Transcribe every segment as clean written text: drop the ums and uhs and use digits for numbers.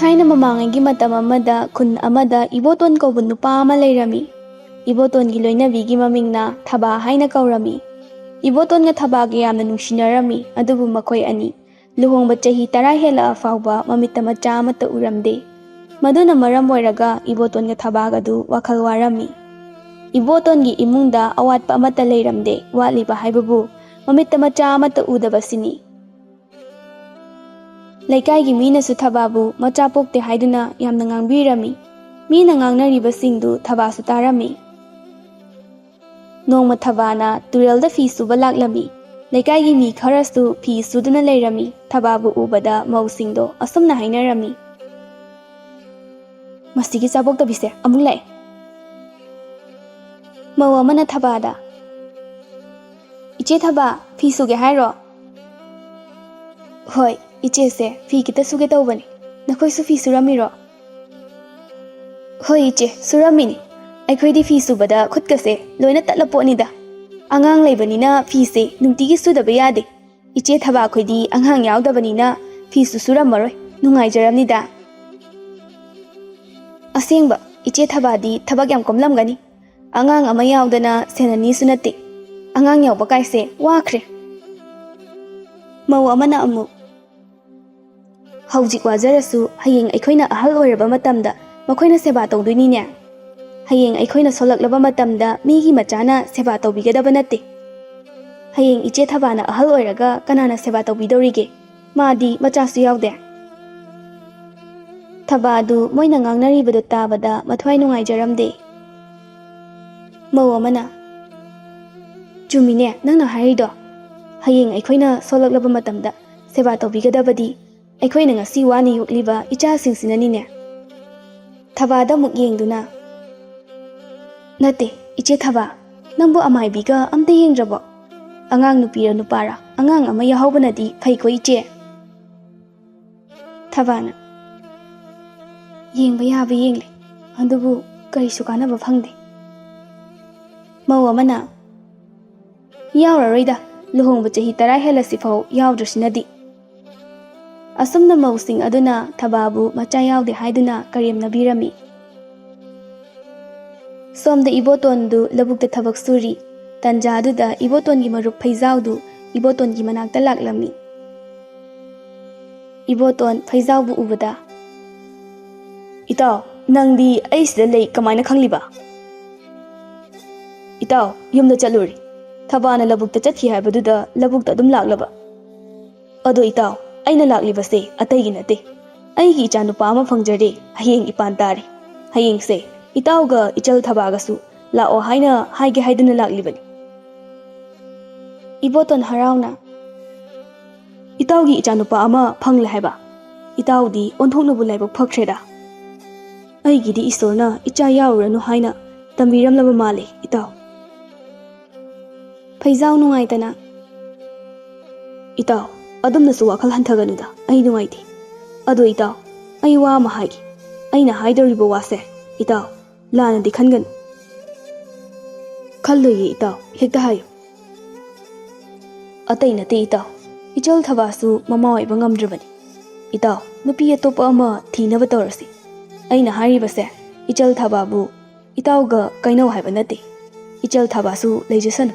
Thaina mamangagi matam amada khun amada iboton kauba nupa ama leirami. Iboton gi loinabigi mamingna Thaba haina kaurami. Iboton nga Thaba gi yamna nungsinarami adubu makoi ani luhongba chahi 10 hela fauba mamita macha amata uramde. Maduna maram oiraga iboton nga Thaba gadu wakhal warami. Iboton gi imungda awatpa amata leiramde watliba haibabu mamita macha amata udabasini. Laikai gi mina su Thababu macha pokte haiduna yamna ngangbirami. Mina ngangnaribasingdu Thaba su tarami. Nongma Thabana turelda fi suba laklami. Laikai gi mi kharasu fi suduna leirami. Thababu ubada mausingdo asumna hainarami. Masigi sabok tabise amung lai. Mawa mana Thabada. Iche Thaba fi suge hairo. Hoi. Iche se fi kita suge taubani. Nakoi su fi suramiro. Hoi iche suramini. Aikoi di fi subada khutkase loina tatlaponi da. Angang laibanina fi se nungtigi sudaba yade. Iche Thaba khoi di angang yaodabanina fi su suramaroi nungaijaramni da. Asengba iche Thaba di thabak yam komlamgani. Angang ama yaodana senani sunate. Angang yauba kaise wakre. Mau amana amu. Haujik wajarasu hayeng aikoina ahal oiraba matamda makoina seba tawduinine. Hayeng aikoina solaklaba matamda migi machana seba tawbigadaba nate. Hayeng iche Thabana ahal oiraga kanana seba tawbidorige. Madi machasu yaude. Thabadu moina ngangnaribadu tabada mathwai nungaijaramde. Mau amana. Chumine nangna harido. Hayeng aikoina solaklaba matamda seba tawbigadabadi. Aikoi na ngasi wani yukliba icha singsinanine. Thabada muk yengduna. Nate, iche Thaba, nangbo amaibiga amte yengrabo. Angang nupira nupara, angang ama yahaubanadi phaiko iche. Thabana. Yengba yaba yengle, andubu karisu kanaba phangde. Mau amana. Yauraroida, luhongba chahi 10 hela sifau yaudrasinadi. Asumna mausing aduna Thababu macha yaude haiduna karemna birami. Somda ibotondu labukta thabak suri. Tanjaduda ibotongi marup phaizaudu ibotongi manakta laklami. Iboton phaizaubu ubada. Itaw, nangdi aisida lei kamaina khangliba. Itaw, yumda chaluri. Thabana labukta chathi haibaduda labukta adum laklaba. Ado itaw, aina laklibase ataigi nate. Aigi icha nupa ama phangjare hayeng ipan tare. Hayeng se itauga ichal Thabagasu lao haina haige haiduna laklibani. Iboton harauna. Itaugi icha nupa ama phangla haiba. Itaudi onthoknabu laibak phakhreda. Aigi di isorna icha yauranu haina tambiramlaba male itaw. Phaizau nungaitana. Itaw adumna su wakhal hanthaganuda ai nungaiti. Ado itaw ai wa ma haigi. Aina haidoribo wase itaw lana di khangan. Khalloye itaw hekta hayo. Atai nate itaw ichal Thabasu mama oiba ngamdrabani. Itaw nupi atopa ama thinaba tawrasi. Aina haribase ichal Thababu itawga kainau haiba nate. Ichal Thabasu leijasanu.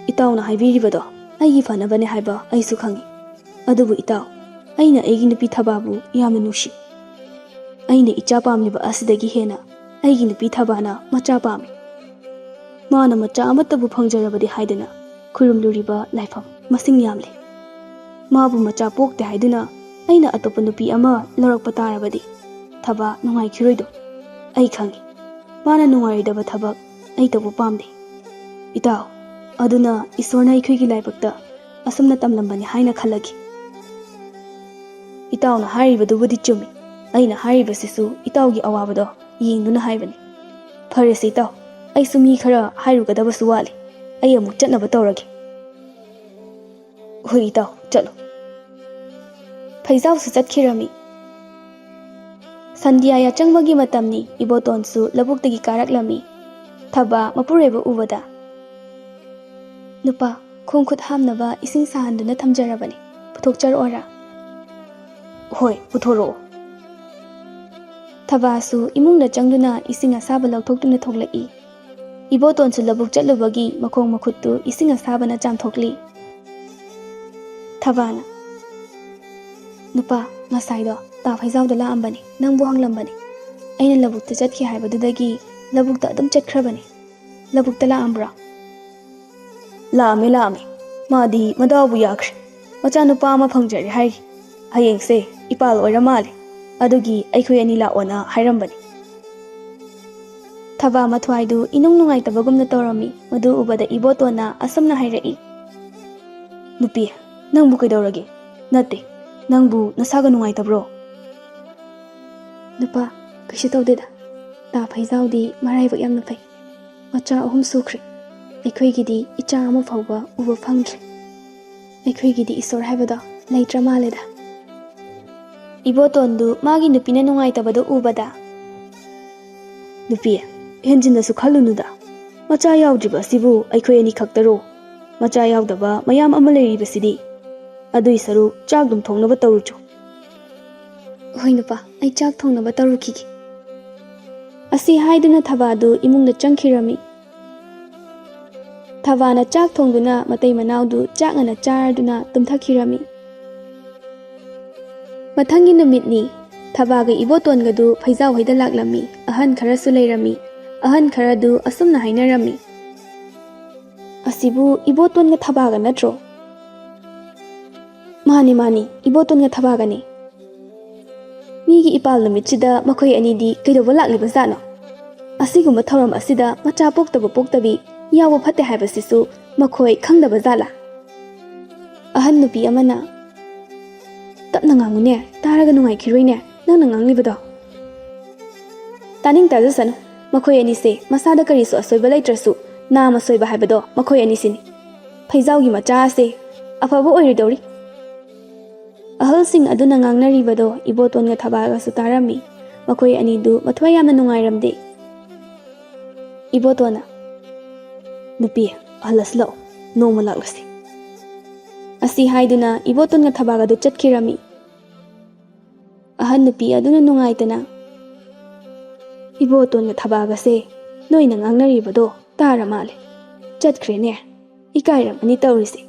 Itaw na haibiribado aigi fanabane haiba aisu khangi. Adubu itaw aina aigi nupi Thababu yamna nushi. Aina icha pamliba asidagi hena aigi nupi Thabana macha pami. Mana macha amatabu phangjarabadi haidana khurumluriba laifam masing yamle. Mabu macha pokte haiduna aina atopa nupi ama larakpa tarabadi Thaba nungai khiroido. Ai khangi. Mana nungairidaba thabak ai tabu pamde. Itaw aduna isorna ikhoigi laibakta asumna tamlambani haina khalagi. Itawna haribadubudi chumi. Aina haribasisu itawgi awabado yengduna haibani. Farese itaw ai sumi khara hairugadabasu wali. Ai amuk chatnaba tawragi. Hoi itaw chalo. Phaizau su chatkhirami. Sandia ya changbagi matamni ibotonsu labuktagi karaklami. Thaba mapureba ubada. Nupa khongkhut hamnaba ising sahanduna thamjarabani. Puthokchar ora. Hoi, puthoro. Thabasu imungda changduna ising asaba lauthokduna thoklai. Iboton su labuk chatlubagi makhong makhuttu ising asabana chamthokli. Thabana. Nupa, ngasaido, ta phaizawda laambani, nangbu hanglambani. Aina labukta chatkhi haibadudagi labukta adum chatkrabani. Labukta laambra. Laame. Madi madawu yakre. Macha nupa ama phangjari hai. Hayengse ipal oira male. Adugi aikhoi ani laona hairambani. Thaba mathwaidu inung nungai tabagumna torami madu ubada ibotona asamna hairai. Nupi, nangbu kaidawrage? Nate, nangbu nasaga nungai tabro? Nupa, kashi tawdeda. Ta phaizawdi maraibak yamna phai. Macha ahum sukre. Aikhoigidi icha ama phawba uba phangdre. Aikhoigidi isor haibada laitra maleda. Ibotondu magi nupina nungai tabadu ubada. Nupi, henjindasu khalunuda. Macha yaudriba sibu aikhoi ani khaktaro. Macha yaudaba mayam ama leiribasidi. Adui saru chak dum thongnaba tawruchu. Hoi nupa, ai chak thongnaba tawrukigi. Asi haiduna thabadu imungda changkhirami. Thabana chak thongduna Matei Manao chak ngana charduna tumthakhirami. Mathangi numitni Thabaga ibotongadu phaizaw hoida laklami. Ahan kharasu leirami. Ahan kharadu asumna hainarami. Asibu ibotonga Thabaga natro. Mani ibotonga Thabaga ni. Migi ipal numitchida makhoi anidi kaidoba lakliba zano. Asigumba thoram asida macha poktabi yawa phate haibasisu makhoi khangdaba zala. Ahan nupi amana tapna ngangune taraga nungai khiroine nangna nganglibado. Taning tajasanu makhoi anise masada karisu asoiba leitrasu nama soiba haibado makhoi anisini. Phaizawgi macha ase afaba oiridori. Ahalsing aduna ngangnaribado ibotonga Thabaga su tarami. Makhoi anidu mathwai yamna nungairamde. Ibotona. Nupi, ahalaslo, noma laklasi. Asi haiduna ibotonga Thabaga du chatkirami. Ahan nupi aduna nungaitana. Ibotonga Thabaga se noina ngangnaribado tara male. Chatkrene. Ikairam ani tawrisi.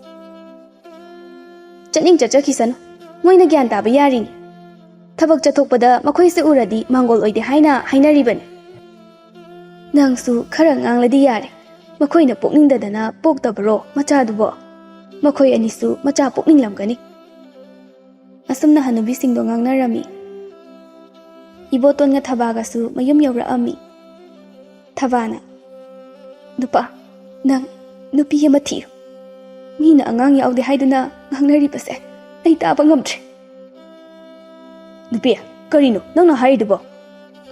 Chatning chachakisanu. Moina gyan taba yarini. Thabak chathokpada makhoi se uradi mangol oide hainaribani. Nangsu khara ngangladi yare. Makhoina pokningdadana poktabaro machadubo. Makhoi anisu macha pokninglamgani. Asumna hanubisingdo ngangnarami. Ibotonga Thabaga su mayum yawraami. Thabana. Nupa, nang nupi ama thiyo. Mina angang yaude haiduna ngangnaribase. Ai taba ngamdre. Nupi, karino nangna haidubo.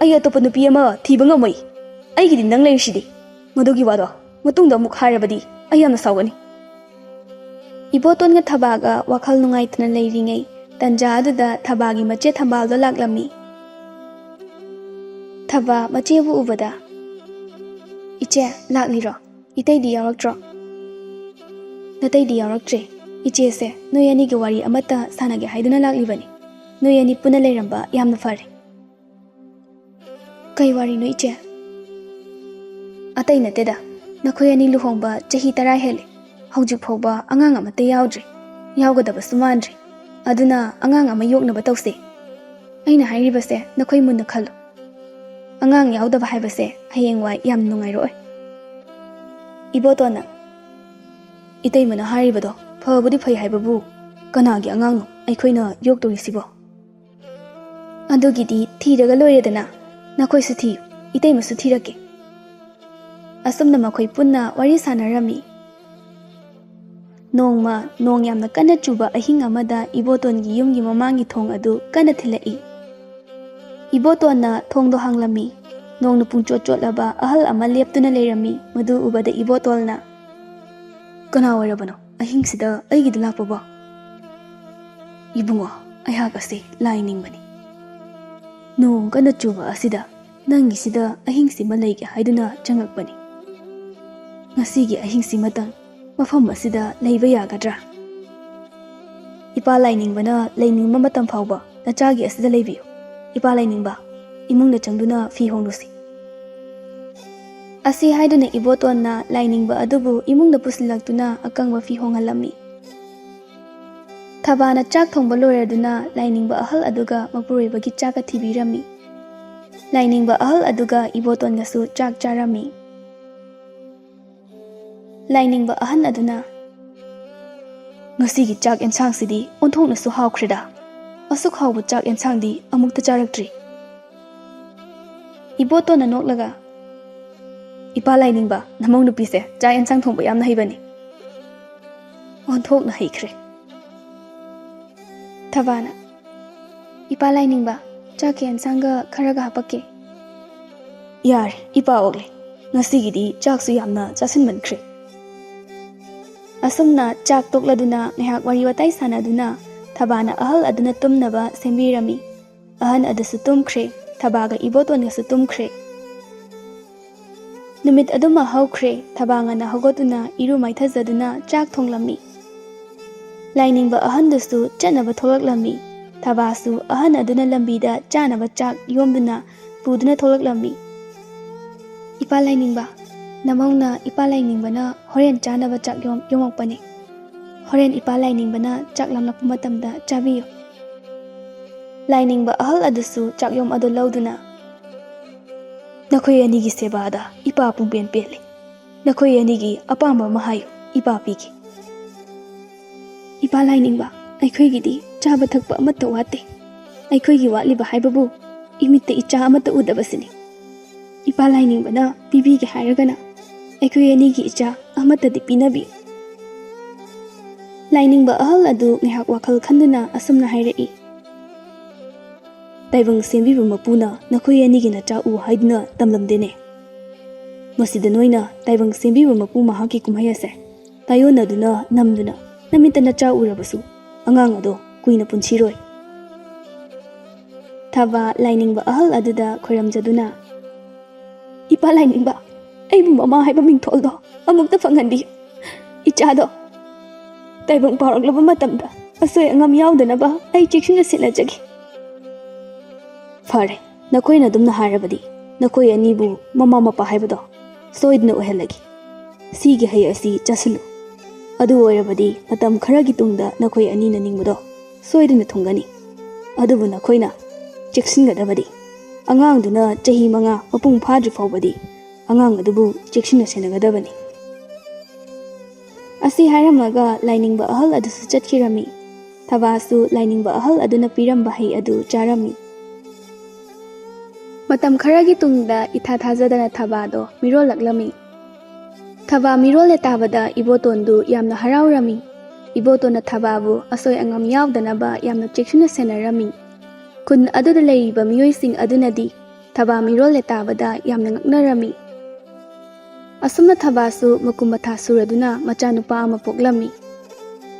Ai atopa nupi ama thiba ngamoi. Aigidi nang leirishidi. Madugi wado matungda amuk hairabadi ai yamna sawgani. Ibotonga Thabaga wakhal nungaitana leiringai tanja aduda Thabagi mache thambaldo laklami. Thaba machebu ubada. Iche lakliro. Itaidi yawraktro. Nataidi yawraktre. Iche se noyani ge wari amata sanage haiduna laklibani. Noyani puna leiramba yamna fare. Kai wari no iche. Atai nateda. Nakhoi ani luhongba chahi tara hele. Haujik phawba angang amata yaudre. Yawgadaba sumandre. Aduna angang ama yoknaba tawse. Aina hairibase nakhoi munna khallo. Angang yaudaba haibase hayengwai yam nungairoi. Ibotona. Itai mana hairibado phabudi phai haibabu kanagi angangno aikhoina yoktorisibo. Adugidi thiraga loiredana nakhoi su thiyu itai masu thirake. Asumna makhoi punna wari sanarami. Nongma nong yamna kana chuba ahing amada ibotongi yumgi mamangi thong adu kana thilai. Ibotonna thongdo hanglami. Nongnu pungchot chotlaba ahal ama leptuna leirami madu ubada ibotolna. Kana warabano ahing sida aigida lakpaba. Ibungo ayhagase lainingbani. Nong kana chuba asida nangi sida ahing sima leige haiduna changakbani. Ngasigi ahing simatang mafam asida leiba yagadra. Ipa lainingbana lainingma matam phawba ꯅꯆꯥꯒꯤ ꯑꯁꯤꯗ ꯂꯩꯕꯤꯌꯨ ꯏꯄꯥ ꯂꯩꯅꯤꯡꯕ ꯏꯃꯨꯡꯗ ꯆꯪꯗꯨꯅ ꯐꯤ ꯍꯣꯡꯂꯨꯁꯤ ꯑꯁꯤ ꯍꯥꯏꯗꯨꯅ ꯏꯕꯣꯇꯣꯟꯅ ꯂꯥꯏꯅꯤꯡꯕ ꯑꯗꯨꯕꯨ ꯏꯃꯨꯡꯗ ꯄꯨꯁꯤꯜꯂꯛꯇꯨꯅ ꯑꯀꯪꯕ ꯐꯤ ꯍꯣꯡꯍꯜꯂꯝꯃꯤ ꯊꯕꯥꯅ ꯆꯥꯛ ꯊꯣꯡꯕ ꯂꯣꯏꯔꯗꯨꯅ ꯂꯥꯏꯅꯤꯡꯕ ꯑꯍꯜ ꯑꯗꯨꯒ ꯃꯄꯨꯔꯣꯏꯕꯒꯤ ꯆꯥꯛꯀ ꯊꯤꯕꯤꯔꯝꯃꯤ ꯂꯥꯏꯅꯤꯡꯕ ꯑꯍꯜ ꯑꯗꯨꯒ ꯏꯕꯣꯇꯣꯟꯒꯁꯨ ꯆꯥꯛ ꯆꯥꯔꯝꯃꯤ ꯂꯥꯏꯅꯤꯡꯕ ꯑꯍꯟ ꯑꯗꯨꯅ ꯉꯁꯤꯒꯤ ꯆꯥꯛ ꯑꯦꯟꯁꯥꯡꯁꯤꯗꯤ ꯑꯣꯟꯊꯣꯛꯅꯁꯨ ꯍꯥꯎꯈ꯭ꯔꯦꯗ ꯑꯁꯨꯛ ꯍꯥꯎꯕ ꯆꯥꯛ ꯑꯦꯟꯁꯥꯡꯗꯤ ꯑꯃꯨꯛꯇ ꯆꯥꯔꯛꯇ꯭ꯔꯤ ꯏꯕꯣꯇꯣꯟꯅ ꯅꯣꯛꯂꯒ ꯏꯄꯥ ꯂꯥꯏꯅꯤꯡꯕ ꯅꯃꯧ ꯅꯨꯄꯤꯁꯦ ꯆꯥꯛ ꯑꯦꯟꯁꯥꯡ ꯊꯣꯡꯕ ꯌꯥꯝꯅ ꯍꯩꯕꯅꯤ ꯑꯣꯟꯊꯣꯛꯅ ꯍꯩꯈ꯭ꯔꯦ ꯊꯕꯥꯅ ꯏꯄꯥ ꯂꯥꯏꯅꯤꯡꯕ ꯆꯥꯛꯀꯤ ꯑꯦꯟꯁꯥꯡꯒ ꯈꯔꯒ ꯍꯥꯄꯛꯀꯦ ꯌꯥꯔꯦ ꯏꯄꯥ ꯑꯣꯛꯂꯦ ꯉꯁꯤꯒꯤꯗꯤ ꯆꯥꯛꯁꯨ ꯌꯥꯝꯅ ꯆꯥꯁꯤꯟꯃꯟꯈ꯭ꯔꯦ ꯑꯁꯨꯝꯅ ꯆꯥꯛ ꯇꯣꯛꯂꯗꯨꯅ ꯉꯥꯏꯍꯥꯛ ꯋꯥꯔꯤ ꯋꯥꯇꯥꯏ ꯁꯥꯟꯅꯗꯨꯅ ꯊꯕꯥꯅ ꯑꯍꯜ ꯑꯗꯨꯅ ꯇꯨꯝꯅꯕ ꯁꯦꯝꯕꯤꯔꯝꯃꯤ ꯑꯍꯟ ꯑꯗꯨꯁꯨ ꯇꯨꯝꯈ꯭ꯔꯦ ꯊꯕꯥꯒ ꯏꯕꯣꯇꯣꯟꯒꯁꯨ ꯇꯨꯝꯈ꯭ꯔꯦ ꯅꯨꯃꯤꯠ ꯑꯗꯨꯃ ꯍꯧꯈ꯭ꯔꯦ ꯊꯕꯥ ꯉꯟꯅ ꯍꯧꯒꯠꯇꯨꯅ ꯏꯔꯨ ꯃꯥꯏꯊꯖꯗꯨꯅ ꯆꯥꯛ ꯊꯣꯡꯂꯝꯃꯤ ꯂꯥꯏꯅꯤꯡꯕ ꯑꯍꯟꯗꯨꯁꯨ ꯆꯠꯅꯕ ꯊꯣꯛꯂꯛꯂꯝꯃꯤ ꯊꯕꯥꯁꯨ ꯑꯍꯟ ꯑꯗꯨꯅ ꯂꯝꯕꯤꯗ ꯆꯥꯅꯕ ꯆꯥꯛ ꯌꯣꯝꯗꯨꯅ ꯄꯨꯗꯨꯅ ꯊꯣꯛꯂꯛꯂꯝꯃꯤ ꯏꯄꯥ ꯂꯥꯏꯅꯤꯡꯕ ꯅꯃꯧꯅ ꯏꯄꯥ ꯂꯥꯏꯅꯤꯡꯕꯅ ꯍꯣꯔꯦꯟ ꯆꯥꯅꯕ ꯆꯥꯛ ꯌꯣꯝꯃꯛꯄꯅꯤ ꯍꯣꯔꯦꯟ ꯏꯄꯥ ꯂꯥꯏꯅꯤꯡꯕꯅ ꯆꯥꯛ ꯂꯥꯝꯂꯛꯄ ꯃꯇꯝꯗ ꯆꯥꯕꯤꯌꯨ ꯂꯥꯏꯅꯤꯡꯕ ꯑꯍꯜ ꯑꯗꯨꯁꯨ ꯆꯥꯛꯌꯣꯝ ꯑꯗꯨ ꯂꯧꯗꯨꯅ ꯅꯈꯣꯏ ꯑꯅꯤꯒꯤ ꯁꯦꯕꯥꯗ ꯏꯄꯥ ꯄꯨꯡꯄꯦꯟ ꯄꯦꯜꯂꯤ ꯅꯈꯣꯏ ꯑꯅꯤꯒꯤ ꯑꯄꯥꯝꯕ ꯑꯃ ꯍꯥꯏꯌꯨ ꯏꯄꯥ ꯄꯤꯒꯦ ꯏꯄꯥ ꯂꯥꯏꯅꯤꯡꯕ ꯑꯩꯈꯣꯏꯒꯤꯗꯤ ꯆꯥꯕ ꯊꯛꯄ ꯑꯃꯠꯇ ꯋꯥꯠꯇꯦ ꯑꯩꯈꯣꯏꯒꯤ ꯋꯥꯠꯂꯤꯕ ꯍꯥꯏꯕꯕꯨ ꯏꯃꯤꯠꯇ ꯏꯆꯥ ꯑꯃꯠꯇ ꯎꯗꯕꯁꯤꯅꯤ ꯏꯄꯥ ꯂꯥꯏꯅꯤꯡꯕꯅ ꯄꯤꯕꯤꯒꯦ ꯍꯥꯏꯔꯒꯅ ꯑꯩꯈꯣꯏ ꯑꯅꯤꯒꯤ ꯏꯆꯥ ꯑꯃꯠꯇꯗꯤ ꯄꯤꯅꯕꯤꯌꯨ ꯂꯥꯏꯅꯤꯡꯕ ꯑꯍꯜ ꯑꯗꯨ ꯉꯥꯏꯍꯥꯛ ꯋꯥꯈꯜ ꯈꯟꯗꯨꯅ ꯑꯁꯨꯝꯅ ꯍꯥꯏꯔꯛꯏ ꯇꯥꯏꯕꯪ ꯁꯦꯝꯕꯤꯕ ꯃꯄꯨꯅ ꯅꯈꯣꯏ ꯑꯅꯤꯒꯤ ꯅꯆꯥ ꯎ ꯍꯥꯏꯗꯨꯅ ꯇꯝꯂꯝꯗꯦꯅꯦ ꯃꯁꯤꯗ ꯅꯣꯏꯅ ꯇꯥꯏꯕꯪ ꯁꯦꯝꯕꯤꯕ ꯃꯄꯨ ꯃꯍꯥꯛꯀꯤ ꯀꯨꯝꯍꯩ ꯑꯁꯦ ꯇꯥꯌꯣꯟꯅꯗꯨꯅ ꯅꯝꯗꯨꯅ ꯅꯃꯤꯠꯇ ꯅꯆꯥ ꯎꯔꯕꯁꯨ ꯑꯉꯥꯡ ꯑꯗꯣ ꯀꯨꯏꯅ ꯄꯨꯟꯁꯤꯔꯣꯏ ꯊꯕꯥ ꯂꯥꯏꯅꯤꯡꯕ ꯑꯍꯜ ꯑꯗꯨꯗ ꯈꯣꯏꯔꯝꯖꯗꯨꯅ ꯏꯄꯥ ꯂꯥꯏꯅꯤꯡꯕ ꯑꯩꯕꯨ ꯃꯃꯥ ꯍꯥꯏꯕ ꯃꯤꯡꯊꯣꯜꯗꯣ ꯑꯃꯨꯛꯇ ꯐꯪꯍꯟꯕꯤꯌꯨ ꯏꯆꯥꯗꯣ ꯇꯥꯏꯕꯪ ꯐꯥꯎꯔꯛꯂꯕ ꯃꯇꯝꯗ ꯑꯁꯣꯏ ꯑꯉꯥꯝ ꯌꯥꯎꯗꯅꯕ ꯑꯩ ꯆꯦꯛꯁꯤꯟꯅ ꯁꯦꯟꯅꯖꯒꯦ ꯐꯔꯦ ꯅꯈꯣꯏꯅ ꯑꯗꯨꯝꯅ ꯍꯥꯏꯔꯕꯗꯤ ꯅꯈꯣꯏ ꯑꯅꯤꯕꯨ ꯃꯃꯥ ꯃꯄꯥ ꯍꯥꯏꯕꯗꯣ ꯁꯣꯏꯗꯅ ꯑꯣꯏꯍꯜꯂꯒꯦ ꯁꯤꯒꯤ ꯍꯩ ꯑꯁꯤ ꯆꯥꯁꯤꯜꯂꯨ ꯑꯗꯨ ꯑꯣꯏꯔꯕꯗꯤ ꯃꯇꯝ ꯈꯔꯒꯤ ꯇꯨꯡꯗ ꯅꯈꯣꯏ ꯑꯅꯤꯅ ꯅꯤꯡꯕꯗꯣ ꯁꯣꯏꯗꯅ ꯊꯨꯡꯒꯅꯤ ꯑꯗꯨꯕꯨ ꯅꯈꯣꯏꯅ ꯆꯦꯛꯁꯤꯟꯒꯗꯕꯗꯤ ꯑꯉꯥꯡꯗꯨꯅ ꯆꯍꯤ 5 ꯃꯄꯨꯡ ꯐꯥꯗ꯭ꯔꯤ ꯐꯥꯎꯕꯗꯤ ꯑꯉꯥꯡ ꯑꯗꯨꯕꯨ ꯆꯦꯛꯁꯤꯟꯅ ꯁꯦꯟꯅꯒꯗꯕꯅꯤ ꯑꯁꯤ ꯍꯥꯏꯔꯝꯃꯒ ꯂꯥꯏꯅꯤꯡꯕ ꯑꯍꯜ ꯑꯗꯨꯁꯨ ꯆꯠꯈꯤꯔꯝꯃꯤ ꯊꯕꯥꯁꯨ ꯂꯥꯏꯅꯤꯡꯕ ꯑꯍꯜ ꯑꯗꯨꯅ ꯄꯤꯔꯝꯕ ꯍꯩ ꯑꯗꯨ ꯆꯥꯔꯝꯃꯤ ꯃꯇꯝ ꯈꯔꯒꯤ ꯇꯨꯡꯗ ꯏꯊꯥ ꯊꯥꯖꯗꯅ ꯊꯕꯥꯗꯣ ꯃꯤꯔꯣꯜꯂꯛꯂꯝꯃꯤ ꯊꯕꯥ ꯃꯤꯔꯣꯜꯂꯦ ꯇꯥꯕꯗ ꯏꯕꯣꯇꯣꯟꯗꯨ ꯌꯥꯝꯅ ꯍꯔꯥꯎꯔꯝꯃꯤ ꯏꯕꯣꯇꯣꯟꯅ ꯊꯕꯥꯕꯨ ꯑꯁꯣꯏ ꯑꯉꯥꯝ ꯌꯥꯎꯗꯅꯕ ꯌꯥꯝꯅ ꯆꯦꯛꯁꯤꯟꯅ ꯁꯦꯟꯅꯔꯝꯃꯤ ꯈꯨꯟ ꯑꯗꯨꯗ ꯂꯩꯔꯤꯕ ꯃꯤꯑꯣꯏꯁꯤꯡ ꯑꯗꯨꯅꯗꯤ ꯊꯕꯥ ꯃꯤꯔꯣꯜꯂꯦ ꯇꯥꯕꯗ ꯌꯥꯝꯅ ꯉꯛꯅꯔꯝꯃꯤ ꯑꯁꯨꯝꯅ ꯊꯕꯥꯁꯨ ꯃꯀꯨꯝ ꯃꯊꯥ ꯁꯨꯔꯗꯨꯅ ꯃꯆꯥꯅꯨꯄꯥ ꯑꯃ ꯄꯣꯛꯂꯝꯃꯤ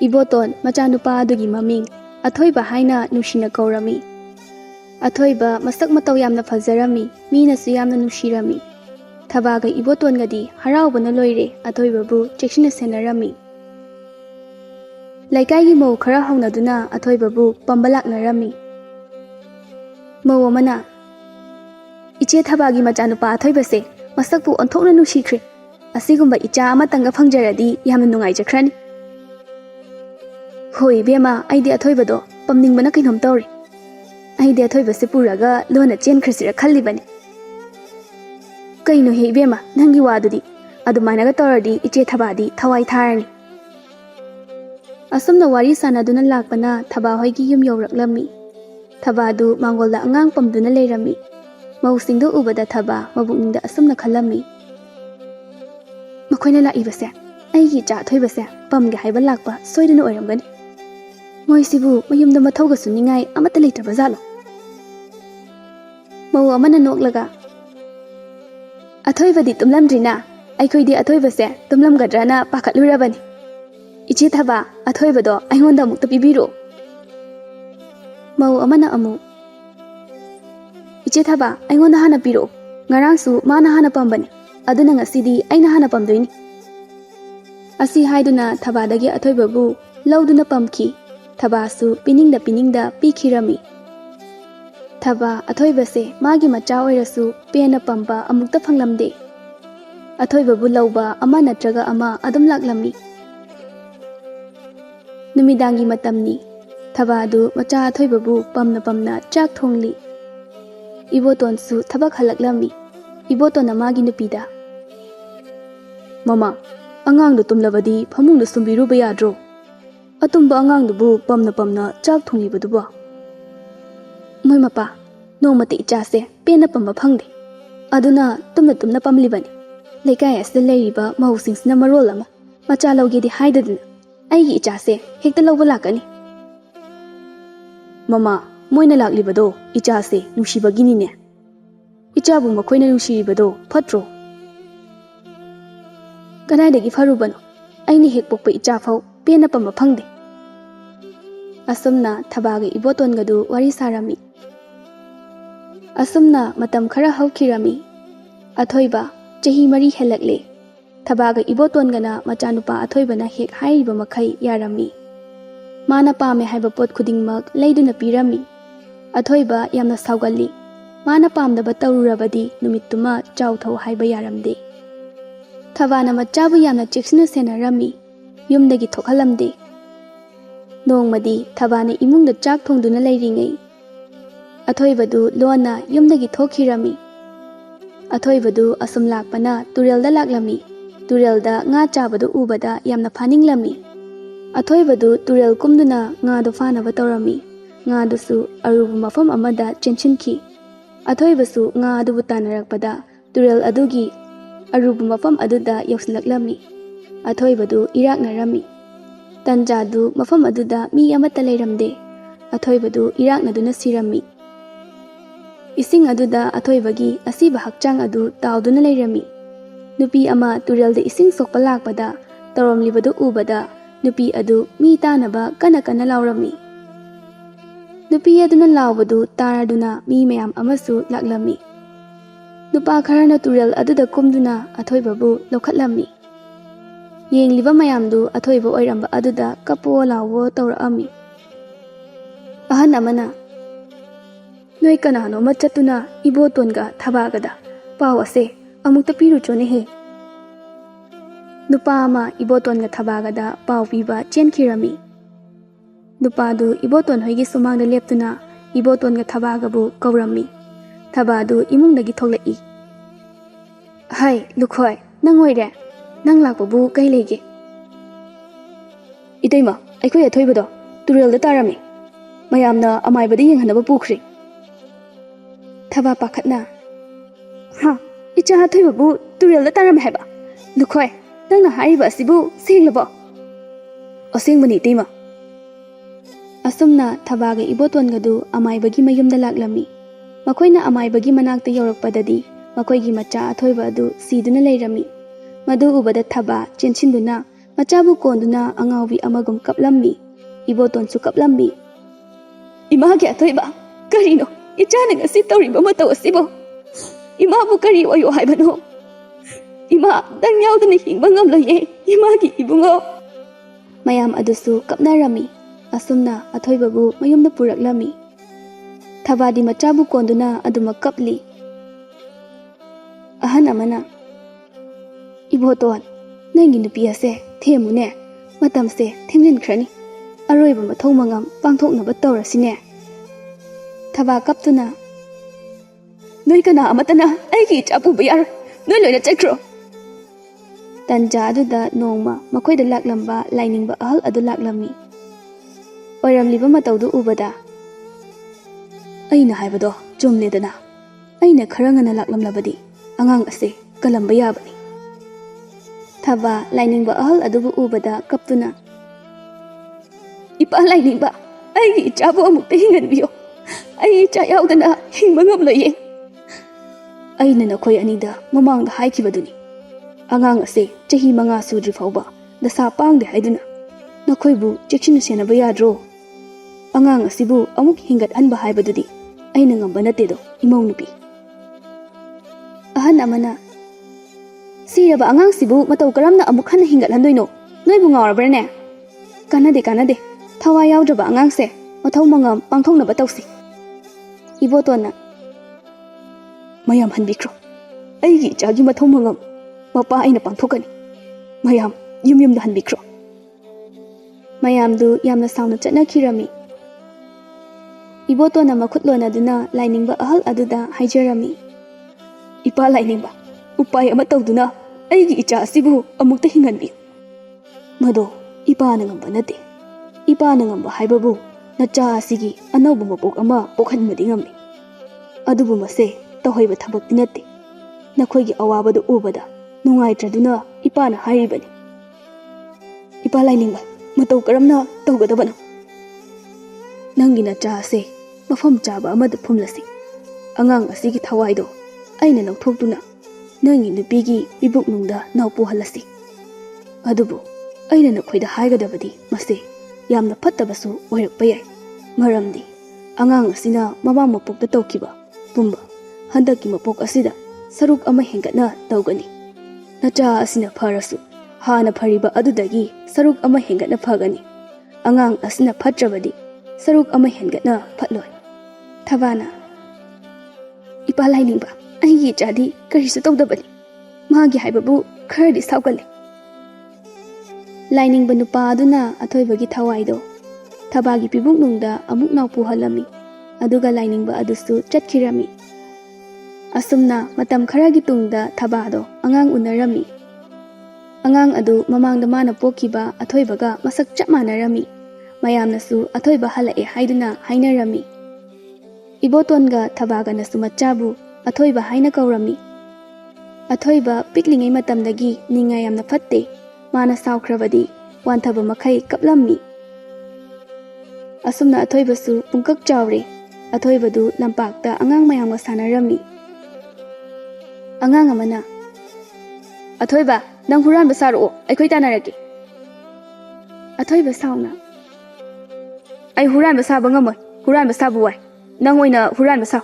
ꯏꯕꯣꯇꯣꯟ ꯃꯆꯥꯅꯨꯄꯥ ꯑꯗꯨꯒꯤ ꯃꯃꯤꯡ ꯑꯊꯣꯏꯕ ꯍꯥꯏꯅ ꯅꯨꯡꯁꯤꯅ ꯀꯧꯔꯝꯃꯤ ꯑꯊꯣꯏꯕ ꯃꯁꯛ ꯃꯇꯧ ꯌꯥꯝꯅ ꯐꯖꯔꯝꯃꯤ ꯃꯤꯅꯁꯨ ꯌꯥꯝꯅ ꯅꯨꯡꯁꯤꯔꯝꯃꯤ ꯊꯕꯥꯒ ꯏꯕꯣꯇꯣꯟꯒꯗꯤ ꯍꯔꯥꯎꯕꯅ ꯂꯣꯏꯔꯦ ꯑꯊꯣꯏꯕꯕꯨ ꯆꯦꯛꯁꯤꯟꯅ ꯁꯦꯟꯅꯔꯝꯃꯤ ꯂꯩꯀꯥꯏꯒꯤ ꯃꯧ ꯈꯔ ꯍꯧꯅꯗꯨꯅ ꯑꯊꯣꯏꯕꯕꯨ ꯄꯝꯕ ꯂꯥꯛꯅꯔꯝꯃꯤ ꯃꯧ ꯑꯃꯅ ꯏꯆꯦ ꯊꯕꯥꯒꯤ ꯃꯆꯥꯅꯨꯄꯥ ꯑꯊꯣꯏꯕꯁꯦ ꯃꯁꯛꯄꯨ ꯑꯣꯟꯊꯣꯛꯅ ꯅꯨꯡꯁꯤꯈ꯭ꯔꯦ ꯑꯁꯤꯒꯨꯝꯕ ꯏꯆꯥ ꯑꯃꯇꯪꯒ ꯐꯪꯖꯔꯗꯤ ꯌꯥꯝꯅ ꯅꯨꯡꯉꯥꯏꯖꯈ꯭ꯔꯅꯤ ꯍꯣꯏ ꯏꯕꯦꯝꯃ ꯑꯩꯗꯤ ꯑꯊꯣꯏꯕꯗꯣ ꯄꯝꯅꯤꯡꯕꯅ ꯀꯩꯅꯣꯝ ꯇꯧꯔꯦ ꯑꯩꯗꯤ ꯑꯊꯣꯏꯕꯁꯦ ꯄꯨꯔꯒ ꯂꯣꯟꯅ ꯆꯦꯟꯈ꯭ꯔꯁꯤꯔ ꯈꯜꯂꯤꯕꯅꯤ ꯀꯩꯅꯣ ꯍꯦ ꯏꯕꯦꯝꯃ ꯅꯪꯒꯤ ꯋꯥꯗꯨꯗꯤ ꯑꯗꯨꯃꯥꯏꯅꯒ ꯇꯧꯔꯗꯤ ꯏꯆꯦ ꯊꯕꯥꯗꯤ ꯊꯋꯥꯏ ꯊꯥꯔꯅꯤ ꯑꯁꯨꯝꯅ ꯋꯥꯔꯤ ꯁꯥꯟꯅꯗꯨꯅ ꯂꯥꯛꯄꯅ ꯊꯕꯥ ꯍꯣꯏꯒꯤ ꯌꯨꯝ ꯌꯧꯔꯛꯂꯝꯃꯤ ꯊꯕꯥꯗꯨ ꯃꯥꯡꯒꯣꯜꯗ ꯑꯉꯥꯡ ꯄꯝꯗꯨꯅ ꯂꯩꯔꯝꯃꯤ ꯃꯧꯁꯤꯡꯗꯨ ꯎꯕꯗ ꯊꯕꯥ ꯃꯕꯨꯛꯅꯤꯡꯗ ꯑꯁꯨꯝꯅ ꯈꯜꯂꯝꯃꯤ ꯃꯈꯣꯏꯅ ꯂꯥꯛꯏꯕꯁꯦ ꯑꯩꯒꯤ ꯏꯆꯥ ꯑꯊꯣꯏꯕꯁꯦ ꯄꯝꯒꯦ ꯍꯥꯏꯕ ꯂꯥꯛꯄ ꯁꯣꯏꯗꯅ ꯑꯣꯏꯔꯝꯒꯅꯤ ꯃꯣꯏꯁꯤꯕꯨ ꯃꯌꯨꯝꯗ ꯃꯊꯧꯒ ꯁꯨꯅꯤꯡꯉꯥꯏ ꯑꯃꯠꯇ ꯂꯩꯇ꯭ꯔꯕ ꯖꯥꯠꯂꯣ ꯃꯧ ꯑꯃꯅ ꯅꯣꯛꯂꯒ ꯑꯊꯣꯏꯕꯗꯤ ꯇꯨꯝꯂꯝꯗ꯭ꯔꯤꯅ ꯑꯩꯈꯣꯏꯗꯤ ꯑꯊꯣꯏꯕꯁꯦ ꯇꯨꯝꯂꯝꯒꯗ꯭ꯔꯅ ꯄꯥꯈꯠꯂꯨꯔꯕꯅꯤ ꯏꯆꯦ ꯊꯕꯥ ꯑꯊꯣꯏꯕꯗꯣ ꯑꯩꯉꯣꯟꯗ ꯑꯃꯨꯛꯇ ꯄꯤꯕꯤꯔꯣ ꯃꯧ ꯑꯃꯅ ꯑꯃꯨꯛ ꯏꯆꯦ ꯊꯕꯥ ꯑꯩꯉꯣꯟꯗ ꯍꯥꯟꯅ ꯄꯤꯔꯛꯑꯣ ꯉꯔꯥꯡꯁꯨ ꯃꯥꯅ ꯍꯥꯟꯅ ꯄꯝꯕꯅꯤ ꯑꯗꯨꯅ ꯉꯁꯤꯗꯤ ꯑꯩꯅ ꯍꯥꯟꯅ ꯄꯝꯗꯣꯏꯅꯤ ꯑꯁꯤ ꯍꯥꯏꯗꯨꯅ ꯊꯕꯥꯗꯒꯤ ꯑꯊꯣꯏꯕꯕꯨ ꯂꯧꯗꯨꯅ ꯄꯝꯈꯤ ꯊꯕꯥꯁꯨ ꯄꯤꯅꯤꯡꯗ ꯄꯤꯈꯤꯔꯝꯃꯤ Thaba athoibase magi macha oirasu pena pamba amukta phanglamde. Athoibabu lauba ama natraga ama adum laklami. Numidangi matamni. Thaba adu macha athoibabu pamna chak thongli. Ibotonsu thabak halaklami. Ibotona magi nupida. Mama, angang tumlabadi phamungda sumbiruba yadro. Atumba angang dubu pamna chak thonglibaduba. Moi mapa, nongmati ichase pena pamba phangde. Aduna tumna pamlibani. Lekai asda leiriba mahusingsina marol ama macha laugedi haidaduna. Aigi ichase hekta lauba lakani. Mama, moina laklibado ichase nushibaginine. Ichabu makoina nushiribado phatro. Kanaidagi farubano. Aini hek pokpa icha phau pena pamba phangde. Asumna thabaga ibotongadu wari sarami. Asumna matam khara haukhirami. Athoiba chahi mari helakle. Thabaga ibotongana machanupa athoibana hek hairiba makhai yarami. Mana pame haiba pot khudingmak leiduna pirami. Athoiba yamna saugalli. Mana pamdaba tawrurabadi numittuma chawthau haiba yaramde. Thabana machabu yamna cheksina senarami. Yumdagi thokhalamde. Nongmadi thabana imungda chak thongduna leiringai. Athoibadu lona yumdagi thokhirami. Athoibadu asum lakpana turelda laklami. Turelda nga chabadu ubada yamna phaninglami. Athoibadu turel kumduna nga do phanaba tawrami. Nga dusu arubu mafam amada chenchinki. Athoibasu nga adubu tanarakpada turel adugi arubu mafam aduda yausilaklami. Athoibadu iraknarami. Tanjadu mafam aduda mi amata leiramde. Athoibadu iraknaduna sirami. Ising aduda athoibagi asiba hakchang adu tauduna leirami. Nupi ama turelda ising sokpa lakpada tawramlibadu ubada nupi adu mi tanaba kana laurami. Nupi aduna laubadu taraduna mi mayam amasu laklami. Nupa kharana turel aduda kumduna athoibabu lokhatlami. Yengliba mayamdu athoiba oiramba aduda kapo lawo tawraami. Ahan amana Noi kanano machatuna ibotonga thabagada pawase amukta piruchone he. Nupa ama ibotonga thabagada paw piba chenkhirami. Nupadu iboton hoigi sumangda leptuna ibotonga thabagabu kaurami. Thabadu imungdagi thoklai. Hai lukhoi nangoire nang lakpabu kai lege. Itaima aikoi athoibado turelda tarami. Mayamna amaibadi yenghanaba pukhri. Thaba pakhatna. Ha, icha athoibabu turelda tarami haiba. Lukhoi nangna haiba asibu senglabo. Asengbani itaima. Asumna thabaga ibotongadu amaibagi mayumda laklami. Makoina amaibagi manakta yaurakpadadi makoigi macha athoiba adu siduna leirami. Madu ubada thaba chenchinduna machabu konduna angaubi amagum kaplammi. Ibotonsu kaplammi. Imagi athoiba karino ichana ngasi tawriba mataw asibo. Imabu kari oyo haibano. Ima dang yauduna hingba ngamloye imagi ibungo. Mayam adusu kapnarami. Asumna athoibabu mayumda puraklami. Thabadi machabu konduna aduma kapli. Ahan amana. Iboton, nangi nupi ase themune matamse themjinkrani. Aroiba mathau mangam pangthoknaba tawrasine. Thaba kaptuna. Noi kana amatana aigi chapu bayar. Noi loina chakro. Tanja aduda nongma makoida laklamba lainingba ahal adu laklami. Oiramliba matawdu ubada. Aina haibado chumledana. Aina kharangana laklamlabadi angang ase kalamba yabani. Thaba lainingba ahal adubu ubada kaptuna. Ipa lainingba aigi ichabu amukta hinganbiyo. Ai icha yaudana hingba ngamloye. Aina nakhoi anida mamangda haikibaduni. Angang ase chahi 5 sudri fauba dasa pangde haiduna. Nakhoibu chekshina senaba yadro. Angang asibu amuk hingat hanba haibadudi aina ngamba natedo imau nupi. Ahan amana siraba angang sibu mataw karamna amuk hana hingat handoino noibu ngawrabrane. Kanade thawai yaudraba angang se mathau mangam pangthoknaba tawsi. Ibotona mayam hanbikro aigi ichagi mathau mangam mapa aina pangthokani mayam yum da hanbikro mayamdu yamna sauna chatnakhirami Ibotona makhutlona duna lainingba ahal aduda haijarami ipa lainingba upai ama tawduna aigi icha asibu amukta hinganbi mado ipa na ngamba nate ipa na ngamba haibabu nacha asigi anawbu mapok ama pokhanmadi ngambi adubu mase tawhaiba thabakti nate nakhoigi awabadu ubada nungaitraduna ipa na hairibani ipa lainingba matau karamna tawgadabana nangi nacha ase mafam chaba amada phumlasi angang asigi thawaido aina nauthokduna nangi nupigi bibuk nungda naupu halasi adubu aina nakhoida haigadabadi mase yamna phattabasu oirakpa yai maramdi angang asina mama mapokta tawkiba pumba handaki mapok asida saruk ama hengatna tawgani nacha asina pharasu hana phariba adudagi saruk ama hengatna phagani angang asina phatrabadi saruk ama hengatna phatloi thabana ipa lainingba aigi chadi karisu tawdabani magi haibabu khardi saukale lainingba nupa aduna athoibagi thawaido thabagi pibuk nungda amuk naupu halami aduga lainingba adusu chatkhirami asumna matam kharagi tungda thabado angang unarami angang adu mamangda mana pokiba athoibaga masak chap manarami mayamnasu athoiba halae haiduna hainarami Ibotonga thabaga nasu machabu athoiba haina kaurami athoiba piklingai matamdagi ninga yamna phatte mana saukhrabadi wanthaba makhai kaplammi asumna athoibasu pungkak chawre athoibadu lampakta angang mayamga sanarami angang amana athoiba nang huran basaro aikhoi tanarake athoiba sauna ai huran basaba ngamoi huran basabu wai nang oina huran basa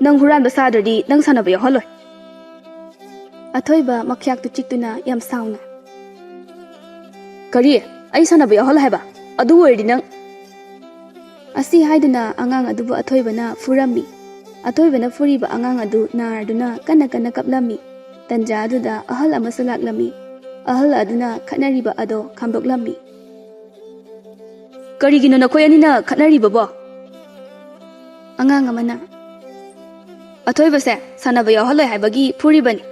nang huran basadadi nang sanaba yaholoi athoiba makhyak tu chiktuna yam sauna kari ai sanaba yahol haiba adu oirdi nang asi haiduna angang adubu athoibana furami athoibana furiba angang adu naraduna kana kaplami tanja aduda ahal amasa laklami ahal aduna khanariba ado khamdoklami karigino nakhoi anina khanariba bo angang amana athoibase sanaba yaholoi haibagi furibani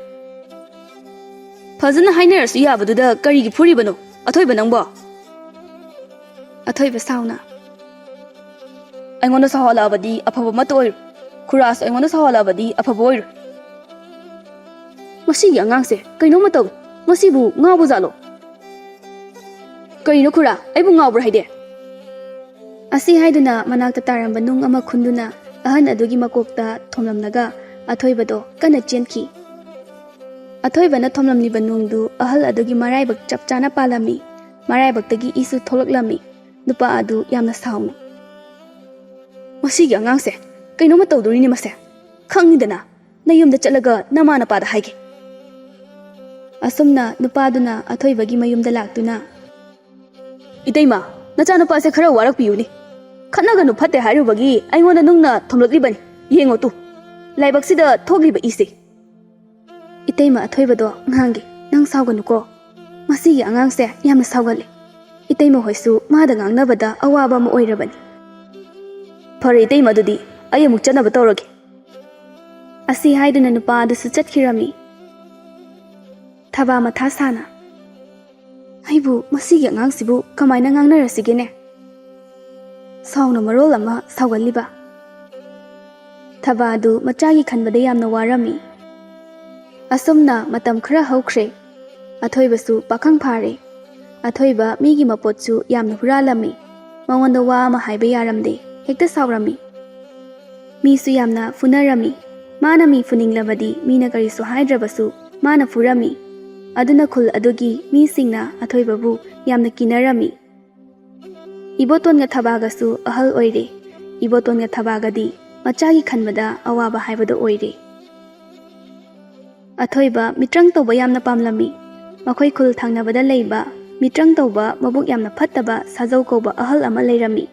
fazana hainarasu yabaduda karigi furibano athoiba nangbo athoiba sauna aingonda saholabadi afaba matoir kuras aingonda saholabadi afaba oir masi angangse kaino mataw masibu ngabu zalo kaino kura aibu ngawbra haide asi haiduna manakta taramba nung ama khunduna ahan adugi makokta thomlamnaga athoibado kana chenki athoibana thomlamliba nungdu ahal adugi maraibak chapchana palami maraibak-tagi isu tholoklami nupa adu yamna saumi masigi angangse kaino ma tawdurini mase khangidana nayumda chatlaga namana pada haige asumna nupaduna athoibagi mayumda laktuna itaima nachana pase khara warak piyuni khanaganu phatte hairubagi aingonda nungna thomloklibani yengo tu laibaksida thogliba ise itaima athoibado ngangi nang sauganu ko masigi angangse yamna saugale itaima hoisu mada ngangnabada awaba ma oirabani phare itaima dudi ai amuk chanaba tawrage asi haiduna nupa adu chatkhirami thaba matha sana aibu masigi angangsibu kamaina ngangnarasigene sauna marol ama saugaliba thaba adu machagi khanbada yamna warami asumna matam khara haukhre athoibasu pakhang phare athoiba migi mapotsu yamna huralami mangonda wa ma haiba yaramde hekta saurami misu yamna funarami mana mi funinglabadi mina karisu haidrabasu mana furami aduna khul adugi mi singna athoibabu yamna kinarami ibotonga thabagasu ahal oire ibotonga thabagadi machagi khanbada awaba haibada oire athoiba mitrang tawba yamna pamlami makhoi khul thangnabada leiba mitrang tawba mabuk yamna phattaba sajau koba ahal ama leirami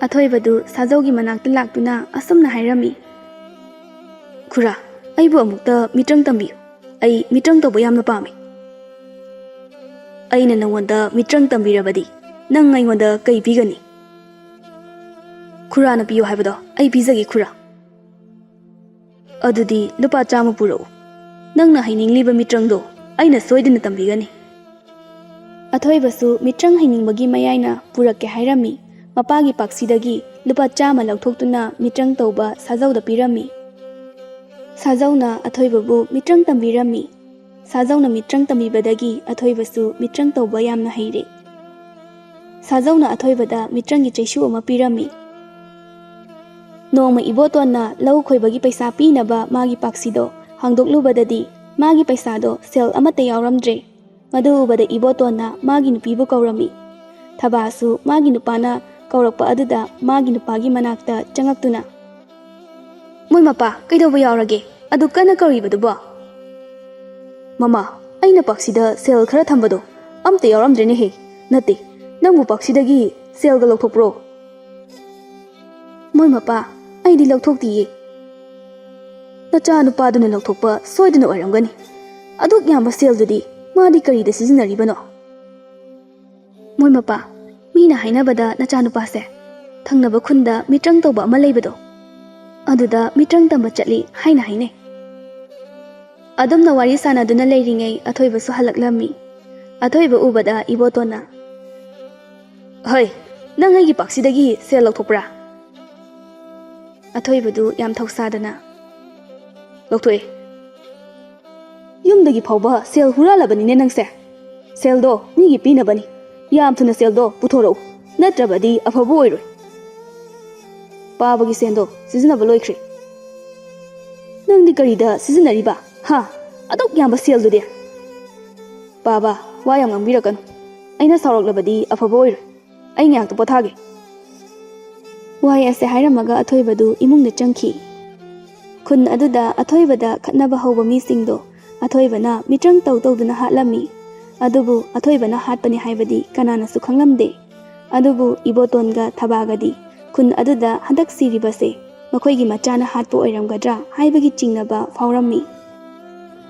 ꯑꯊꯣꯏꯕꯗꯨ ꯁꯥꯖꯧꯒꯤ ꯃꯅꯥꯛꯇ ꯂꯥꯛꯇꯨꯅ ꯑꯁꯨꯝꯅ ꯍꯥꯏꯔꯝꯃꯤ꯫ ꯈꯨꯔꯥ, ꯑꯩꯕꯨ ꯑꯃꯨꯛꯇ ꯃꯤꯇ꯭ꯔꯪ ꯇꯝꯕꯤꯌꯨ꯫ ꯑꯩ ꯃꯤꯇ꯭ꯔꯪ ꯇꯧꯕ ꯌꯥꯝꯅ ꯄꯥꯝꯃꯤ꯫ ꯑꯩꯅ ꯅꯉꯣꯟꯗ ꯃꯤꯇ꯭ꯔꯪ ꯇꯝꯕꯤꯔꯕꯗꯤ ꯅꯪ ꯑꯩꯉꯣꯟꯗ ꯀꯩ ꯄꯤꯒꯅꯤ? ꯈꯨꯔꯥꯅ ꯄꯤꯌꯨ ꯍꯥꯏꯕꯗꯣ ꯑꯩ ꯄꯤꯖꯒꯦ ꯈꯨꯔꯥ꯫ ꯑꯗꯨꯗꯤ ꯂꯨꯄꯥ 100 ꯄꯨꯔꯛꯎ꯫ ꯅꯪꯅ ꯍꯩꯅꯤꯡꯂꯤꯕ ꯃꯤꯇ꯭ꯔꯪꯗꯣ ꯑꯩꯅ ꯁꯣꯏꯗꯅ ꯇꯝꯕꯤꯒꯅꯤ꯫ ꯑꯊꯣꯏꯕꯁꯨ ꯃꯤꯇ꯭ꯔꯪ ꯍꯩꯅꯤꯡꯕꯒꯤ ꯃꯌꯥꯏꯅ ꯄꯨꯔꯛꯀꯦ ꯍꯥꯏꯔꯝꯃꯤ꯫ ꯃꯄꯥꯒꯤ ꯄꯥꯛꯁꯤꯗꯒꯤ ꯂꯨꯄꯥ 100 ꯂꯧꯊꯣꯛꯇꯨꯅ ꯃꯤꯇ꯭ꯔꯪ ꯇꯧꯕ ꯁꯥꯖꯧꯗ ꯄꯤꯔꯝꯃꯤ꯫ ꯁꯥꯖꯧꯅ ꯑꯊꯣꯏꯕꯕꯨ ꯃꯤꯇ꯭ꯔꯪ ꯇꯝꯕꯤꯔꯝꯃꯤ꯫ ꯁꯥꯖꯧꯅ ꯃꯤꯇ꯭ꯔꯪ ꯇꯝꯕꯤꯕꯗꯒꯤ ꯑꯊꯣꯏꯕꯁꯨ ꯃꯤꯇ꯭ꯔꯪ ꯇꯧꯕ ꯌꯥꯝꯅ ꯍꯩꯔꯦ꯫ ꯁꯥꯖꯧꯅ ꯑꯊꯣꯏꯕꯗ ꯃꯤꯇ꯭ꯔꯪꯒꯤ ꯆꯩꯁꯨ ꯑꯃ ꯄꯤꯔꯝꯃꯤ꯫ ꯅꯣꯡꯃ ꯏꯕꯣꯇꯣꯟꯅ ꯂꯧ ꯈꯣꯏꯕꯒꯤ ꯄꯩꯁꯥ ꯄꯤꯅꯕ ꯃꯥꯒꯤ ꯄꯥꯛꯁꯤꯗꯣ ꯍꯥꯡꯗꯣꯛꯂꯨꯕꯗꯗꯤ ꯃꯥꯒꯤ ꯄꯩꯁꯥꯗꯣ ꯁꯦꯜ ꯑꯃꯠꯇ ꯌꯥꯎꯔꯝꯗ꯭ꯔꯦ꯫ ꯃꯗꯨ ꯎꯕꯗ ꯏꯕꯣꯇꯣꯟꯅ ꯃꯥꯒꯤ ꯅꯨꯄꯤꯕꯨ ꯀꯧꯔꯝꯃꯤ꯫ ꯊꯕꯥꯁꯨ ꯃꯥꯒꯤ ꯅꯨꯄꯥꯅ ꯀꯧꯔꯛꯄ ꯑꯗꯨꯗ ꯃꯥꯒꯤ ꯅꯨꯄꯥꯒꯤ ꯃꯅꯥꯛꯇ ꯆꯪꯉꯛꯇꯨꯅ, "ꯃꯣꯏ ꯃꯄꯥ, ꯀꯩꯗꯧꯕ ꯌꯥꯎꯔꯒꯦ? ꯑꯗꯨ ꯀꯟꯅ ꯀꯧꯔꯤꯕꯗꯨꯕꯣ?" "ꯃꯃꯥ, ꯑꯩꯅ ꯄꯥꯛꯁꯤꯗ ꯁꯦꯜ ꯈꯔ ꯊꯝꯕꯗꯣ ꯑꯝꯇ ꯌꯥꯎꯔꯝꯗ꯭ꯔꯦꯅꯦꯍꯦ꯫ ꯅꯠꯇꯦ, ꯅꯪꯕꯨ ꯄꯥꯛꯁꯤꯗꯒꯤ ꯁꯦꯜꯒ ꯂꯧꯊꯣꯛꯄ꯭ꯔꯣ?" "ꯃꯣꯏ ꯃꯄꯥ, ꯑꯩꯗꯤ ꯂꯧꯊꯣꯛꯇꯤꯌꯦ." "ꯅꯆꯥ ꯅꯨꯄꯥꯗꯨꯅ ꯂꯧꯊꯣꯛꯄ ꯁꯣꯏꯗꯅ ꯑꯣꯏꯔꯝꯒꯅꯤ꯫ ꯑꯗꯨꯛ ꯌꯥꯝꯕ ꯁꯦꯜꯗꯨꯗꯤ ꯃꯥꯗꯤ ꯀꯔꯤꯗ ꯁꯤꯖꯤꯟꯅꯔꯤꯕꯅꯣ?" "ꯃꯣꯏ ꯃꯄꯥ, ꯃꯤꯅ ꯍꯥꯏꯅꯕꯗ ꯅꯆꯥꯅꯨꯄꯥꯁꯦ ꯊꯪꯅꯕ ꯈꯨꯟꯗ ꯃꯤꯇ꯭ꯔꯪ ꯇꯧꯕ ꯑꯃ ꯂꯩꯕꯗꯣ ꯑꯗꯨꯗ ꯃꯤꯇ꯭ꯔꯪ ꯇꯝꯕ ꯆꯠꯂꯤ ꯍꯥꯏꯅ ꯍꯥꯏꯅꯩ." ꯑꯗꯨꯝꯅ ꯋꯥꯔꯤ ꯁꯥꯟꯅꯗꯨꯅ ꯂꯩꯔꯤꯉꯩ ꯑꯊꯣꯏꯕꯁꯨ ꯍꯜꯂꯛꯂꯝꯃꯤ꯫ ꯑꯊꯣꯏꯕ ꯎꯕꯗ ꯏꯕꯣꯇꯣꯟꯅ, "ꯍꯩ, ꯅꯪ ꯑꯩꯒꯤ ꯄꯥꯛꯁꯤꯗꯒꯤ ꯁꯦꯜ ꯂꯧꯊꯣꯛꯄ꯭ꯔꯥ?" ꯑꯊꯣꯏꯕꯗꯨ ꯌꯥꯝ ꯊꯧꯁꯥꯗꯅ, "ꯂꯧꯊꯣꯛꯑꯦ." "ꯌꯨꯝꯗꯒꯤ ꯐꯥꯎꯕ ꯁꯦꯜ ꯍꯨꯔꯥꯜꯂꯕꯅꯤꯅꯦ ꯅꯪꯁꯦ꯫ ꯁꯦꯜꯗꯣ ꯃꯤꯒꯤ ꯄꯤꯅꯕꯅꯤ꯫ ꯌꯥꯝ ꯊꯨꯅ ꯁꯦꯜꯗꯣ ꯄꯨꯊꯣꯔꯛꯎ, ꯅꯠꯇ꯭ꯔꯕꯗꯤ ꯑꯐꯕ ꯑꯣꯏꯔꯣꯏ꯫ ꯄꯥꯕꯒꯤ ꯁꯦꯟꯗꯣ ꯁꯤꯖꯤꯟꯅꯕ ꯂꯣꯏꯈ꯭ꯔꯦ." "ꯅꯪꯗꯤ ꯀꯔꯤꯗ ꯁꯤꯖꯤꯟꯅꯔꯤꯕ? ꯍꯥ, ꯑꯗꯨꯛ ꯌꯥꯝꯕ ꯁꯦꯜꯗꯨꯗꯤ?" "ꯄꯥꯕ, ꯋꯥ ꯌꯥꯝ ꯉꯥꯡꯕꯤꯔꯛꯀꯅꯨ꯫ ꯑꯩꯅ ꯁꯥꯎꯔꯛꯂꯕꯗꯤ ꯑꯐꯕ ꯑꯣꯏꯔꯣꯏ꯫ ꯑꯩ ꯉꯥꯏꯍꯥꯛꯇ ꯄꯣꯊꯥꯒꯦ." ꯋꯥꯍꯩ ꯑꯁꯦ ꯍꯥꯏꯔꯝꯃꯒ ꯑꯊꯣꯏꯕꯗꯨ ꯏꯃꯨꯡꯗ ꯆꯪꯈꯤ꯫ ꯈꯨꯟ ꯑꯗꯨꯗ ꯑꯊꯣꯏꯕꯗ ꯈꯠꯅꯕ ꯍꯧꯕ ꯃꯤꯁꯤꯡꯗꯣ ꯑꯊꯣꯏꯕꯅ ꯃꯤꯇ꯭ꯔꯪ ꯇꯧꯗꯨꯅ ꯍꯥꯠꯂꯝꯃꯤ꯫ ꯑꯗꯨꯕꯨ ꯑꯊꯣꯏꯕꯅ ꯍꯥꯠꯄꯅꯤ ꯍꯥꯏꯕꯗꯤ ꯀꯅꯥꯅꯁꯨ ꯈꯪꯂꯝꯗꯦ꯫ ꯑꯗꯨꯕꯨ ꯏꯕꯣꯇꯣꯟꯒ ꯊꯕꯥꯒꯗꯤ ꯈꯨꯟ ꯑꯗꯨꯗ ꯍꯟꯗꯛ ꯁꯤꯔꯤꯕꯁꯦ ꯃꯈꯣꯏꯒꯤ ꯃꯆꯥꯅ ꯍꯥꯠꯄ ꯑꯣꯏꯔꯝꯒꯗ꯭ꯔꯥ ꯍꯥꯏꯕꯒꯤ ꯆꯤꯡꯅꯕ ꯐꯥꯎꯔꯝꯃꯤ꯫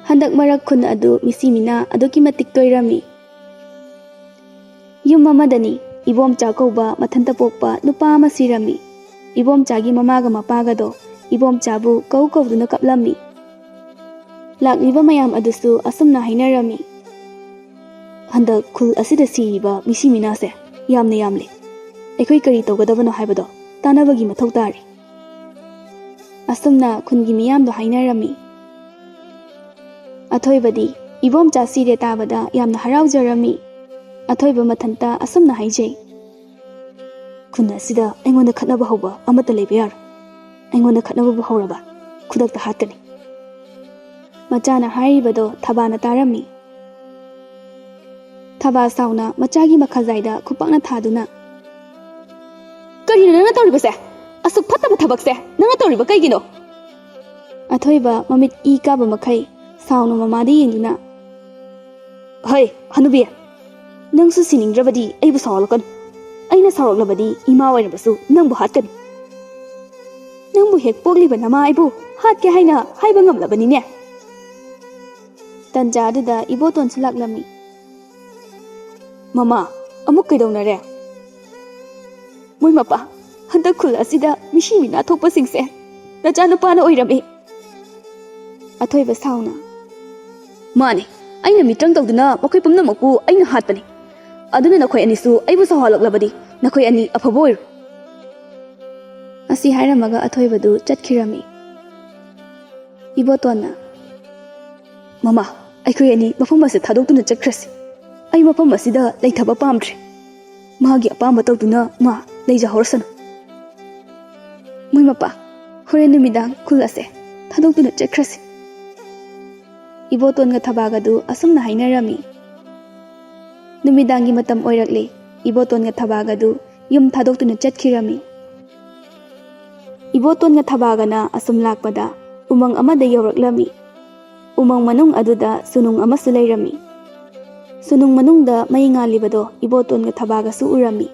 ꯍꯟꯗꯛ ꯃꯔꯛ ꯈꯨꯟ ꯑꯗꯨ ꯃꯤꯁꯤ ꯃꯤꯅꯥ ꯑꯗꯨꯛꯀꯤ ꯃꯇꯤꯛ ꯇꯣꯏꯔꯝꯃꯤ꯫ ꯌꯨꯝ ꯑꯃꯗꯅꯤ ꯏꯕꯣꯝꯆꯥ ꯀꯧꯕ ꯃꯊꯟꯇ ꯄꯣꯛꯄ ꯅꯨꯄꯥ ꯑꯃ ꯁꯤꯔꯝꯃꯤ꯫ ꯏꯕꯣꯝꯆꯥꯒꯤ ꯃꯃꯥꯒ ꯃꯄꯥꯒꯗꯣ ꯏꯕꯣꯝꯆꯥꯕꯨ ꯀꯧꯗꯨꯅ ꯀꯞꯂꯝꯃꯤ꯫ ꯂꯥꯛꯂꯤꯕ ꯃꯌꯥꯝ ꯑꯗꯨꯁꯨ ꯑꯁꯨꯝꯅ ꯍꯥꯏꯅꯔꯝꯃꯤ, "ꯍꯟꯗꯛ ꯈꯨꯜ ꯑꯁꯤꯗ ꯁꯤꯔꯤꯕ ꯃꯤꯁꯤ ꯃꯤꯅꯥꯁꯦ ꯌꯥꯝꯅ ꯌꯥꯝꯂꯦ꯫ ꯑꯩꯈꯣꯏ ꯀꯔꯤ ꯇꯧꯒꯗꯕꯅꯣ ꯍꯥꯏꯕꯗꯣ ꯇꯥꯟꯅꯕꯒꯤ ꯃꯊꯧ ꯇꯥꯔꯤ." ꯑꯁꯨꯝꯅ ꯈꯨꯟꯒꯤ ꯃꯤꯌꯥꯝꯗꯣ ꯍꯥꯏꯅꯔꯝꯃꯤ꯫ ꯑꯊꯣꯏꯕꯗꯤ ꯏꯕꯣꯝꯆꯥ ꯁꯤꯔꯦ ꯇꯥꯕꯗ ꯌꯥꯝꯅ ꯍꯔꯥꯎꯖꯔꯝꯃꯤ꯫ ꯑꯊꯣꯏꯕ ꯃꯊꯟꯇ ꯑꯁꯨꯝꯅ ꯍꯥꯏꯖꯩ, "ꯈꯨꯟ ꯑꯁꯤꯗ ꯑꯩꯉꯣꯟꯗ ꯈꯠꯅꯕ ꯍꯧꯕ ꯑꯃꯠꯇ ꯂꯩꯕ ꯌꯥꯔꯣꯏ꯫ ꯑꯩꯉꯣꯟꯗ ꯈꯠꯅꯕꯕꯨ ꯍꯧꯔꯕ ꯈꯨꯗꯛꯇ ꯍꯥꯠꯀꯅꯤ." ꯃꯆꯥꯅ ꯍꯥꯏꯔꯤꯕꯗꯣ ꯊꯕꯥꯅ ꯇꯥꯔꯝꯃꯤ꯫ ꯊꯕꯥ ꯁꯥꯎꯅ ꯃꯆꯥꯒꯤ ꯃꯈꯥꯖꯥꯏꯗ ꯈꯨꯄꯥꯛꯅ ꯊꯥꯗꯨꯅ, "ꯀꯔꯤꯅꯣ ꯅꯪꯅ ꯇꯧꯔꯤꯕꯁꯦ? ꯑꯁꯨꯛ ꯐꯠꯇꯕ ꯊꯕꯛꯁꯦ ꯅꯪꯅ ꯇꯧꯔꯤꯕ ꯀꯩꯒꯤꯅꯣ?" ꯑꯊꯣꯏꯕ ꯃꯃꯤꯠ ꯏ ꯀꯥꯕ ꯃꯈꯩ ꯁꯥꯎꯅ ꯃꯃꯥꯗ ꯌꯦꯡꯗꯨꯅ, "ꯍꯩ ꯍꯅꯨꯕꯤ, ꯅꯪꯁꯨ ꯁꯤꯅꯤꯡꯗ꯭ꯔꯕꯗꯤ ꯑꯩꯕꯨ ꯁꯥꯎꯍꯜꯂꯛꯀꯅꯨ꯫ ꯑꯩꯅ ꯁꯥꯎꯔꯛꯂꯕꯗꯤ ꯏꯃꯥ ꯑꯣꯏꯔꯕꯁꯨ ꯅꯪꯕꯨ ꯍꯥꯠꯀꯅꯤ꯫ ꯅꯪꯕꯨ ꯍꯦꯛ ꯄꯣꯛꯂꯤꯕ ꯅꯃꯥ ꯑꯩꯕꯨ ꯍꯥꯠꯀꯦ ꯍꯥꯏꯅ ꯍꯥꯏꯕ ꯉꯝꯂꯕꯅꯤꯅꯦ." ꯇꯟꯖꯥ ꯑꯗꯨꯗ ꯏꯕꯣꯇꯣꯟꯁꯨ ꯂꯥꯛꯂꯝꯃꯤ꯫ "ꯃꯃꯥ, ꯑꯃꯨꯛ ꯀꯩꯗꯧꯅꯔꯦ?" "ꯃꯣꯏ ꯃꯄꯥ, ꯍꯟꯗꯛ ꯈꯨꯜ ꯑꯁꯤꯗ ꯃꯤꯁꯤ ꯃꯤꯅꯥ ꯊꯣꯛꯄꯁꯤꯡꯁꯦ ꯅꯆꯥꯅꯨꯄꯥꯅ ꯑꯣꯏꯔꯝꯃꯤ." ꯑꯊꯣꯏꯕ ꯁꯥꯎꯅ, "ꯃꯥꯅꯤ, ꯑꯩꯅ ꯃꯤꯇ꯭ꯔꯪ ꯇꯧꯗꯨꯅ ꯃꯈꯣꯏ ꯄꯨꯝꯅꯃꯛꯄꯨ ꯑꯩꯅ ꯍꯥꯠꯄꯅꯤ꯫ ꯑꯗꯨꯅ ꯅꯈꯣꯏ ꯑꯅꯤꯁꯨ ꯑꯩꯕꯨ ꯁꯥꯎꯍꯜꯂꯛꯂꯕꯗꯤ ꯅꯈꯣꯏ ꯑꯅꯤ ꯑꯐꯕ ꯑꯣꯏꯔꯣꯏ." ꯑꯁꯤ ꯍꯥꯏꯔꯝꯃꯒ ꯑꯊꯣꯏꯕꯗꯨ ꯆꯠꯈꯤꯔꯝꯃꯤ꯫ ꯏꯕꯣꯇꯣꯟꯅ, "ꯃꯃꯥ, ꯑꯩꯈꯣꯏ ꯑꯅꯤ ꯃꯐꯝ ꯑꯁꯤ ꯊꯥꯗꯣꯛꯇꯨꯅ ꯆꯠꯈ꯭ꯔꯁꯤ꯫ ꯑꯩ ꯃꯐꯝ ꯑꯁꯤꯗ ꯂꯩꯊꯕ ꯄꯥꯝꯗ꯭ꯔꯦ꯫ ꯃꯥꯒꯤ ꯑꯄꯥꯝꯕ ꯇꯧꯗꯨꯅ ꯃꯥ ꯂꯩꯖꯍꯧꯔꯁꯅꯨ." "ꯃꯣꯏ ꯃꯄꯥ, ꯍꯣꯔꯦꯟ ꯅꯨꯃꯤꯗꯥꯡ ꯈꯨꯜ ꯑꯁꯦ ꯊꯥꯗꯣꯛꯇꯨꯅ ꯆꯠꯈ꯭ꯔꯁꯤ." ꯏꯕꯣꯇꯣꯟꯒ ꯊꯕꯥꯒꯗꯨ ꯑꯁꯨꯝꯅ ꯍꯥꯏꯅꯔꯝꯃꯤ꯫ ꯅꯨꯃꯤꯗꯥꯡꯒꯤ ꯃꯇꯝ ꯑꯣꯏꯔꯛꯂꯦ꯫ ꯏꯕꯣꯇꯣꯟꯒ ꯊꯕꯥꯒꯗꯨ ꯌꯨꯝ ꯊꯥꯗꯣꯛꯇꯨꯅ ꯆꯠꯈꯤꯔꯝꯃꯤ꯫ ꯏꯕꯣꯇꯣꯟꯒ ꯊꯕꯥꯒꯅ ꯑꯁꯨꯝ ꯂꯥꯛꯄꯗ ꯎꯃꯪ ꯑꯃꯗ ꯌꯧꯔꯛꯂꯝꯃꯤ꯫ ꯎꯃꯪ ꯃꯅꯨꯡ ꯑꯗꯨꯗ ꯁꯨꯅꯨꯡ ꯑꯃꯁꯨ ꯂꯩꯔꯝꯃꯤ꯫ ꯁꯨꯅꯨꯡ ꯃꯅꯨꯡꯗ ꯃꯩ ꯉꯥꯜꯂꯤꯕꯗꯣ ꯏꯕꯣꯇꯣꯟꯒ ꯊꯕꯥꯒꯁꯨ ꯎꯔꯝꯃꯤ꯫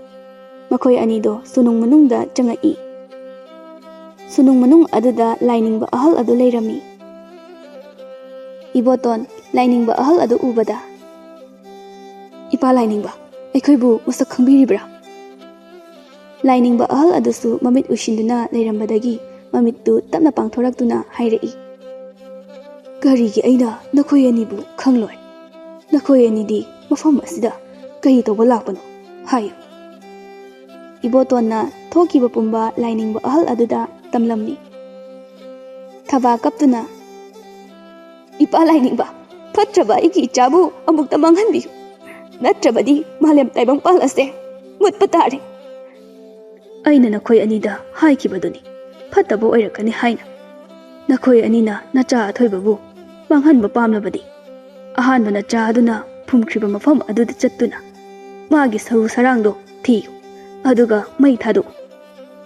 Makhoi anido sunung manungda changai. Sunung manung aduda lainingba ahal adu leirami. Iboton lainingba ahal adu ubada. Ipa lainingba, aikhoibu masak khangbiribra. Lainingba ahal adusu mamit ushinduna leirambadagi mamittu tapna pangthoraktuna hairei. Karigi aina nakhoi anibu khangloi. Nakhoi anidi mafam asida kari tawba lakpano hayo. Ibotonna thokiba pumba lainingba ahal aduda tamlamni. Thaba kaptuna. Ipa lainingba, fatraba iki ichabu amukta manghanbi. Natrabadi malem taibang palase mutpa tare. Aina nakhoi anida haikibaduni. Fatabo oirakani haina. Nakhoi anina nacha athoibabu manghanba pamlabadi. Ahanba nacha aduna phumkhriba mafam aduda chattuna. Magi saru sarangdo thiyu. Aduga mai thadu.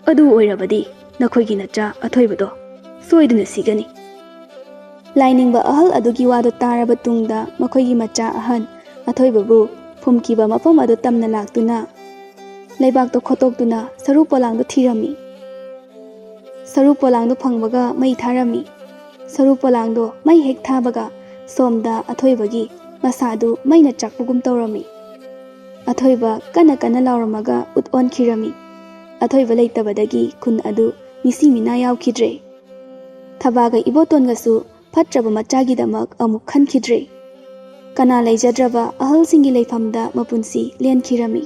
Adu oirabadi nakhoigi nacha athoibado soiduna sigani. Lainingba ahal adugi wado taraba tungda makhoigi macha ahan athoibabu phumkiba mafam adu tamna laktuna leibakto khotoktuna saru polangdo thirami. Saru polangdo phangbaga mai tharami. Saru polangdo mai hek thabaga somda athoibagi masadu maina chakpugum tawrami. Athoiba kana kana lauramaga uton khirami. Athoiba leitabadagi kun adu misi mina yaukidre. Thabaga ibotongasu fatraba machagi damak amuk khankidre. Kana leijadraba ahal singi leifamda mapunsi len khirami.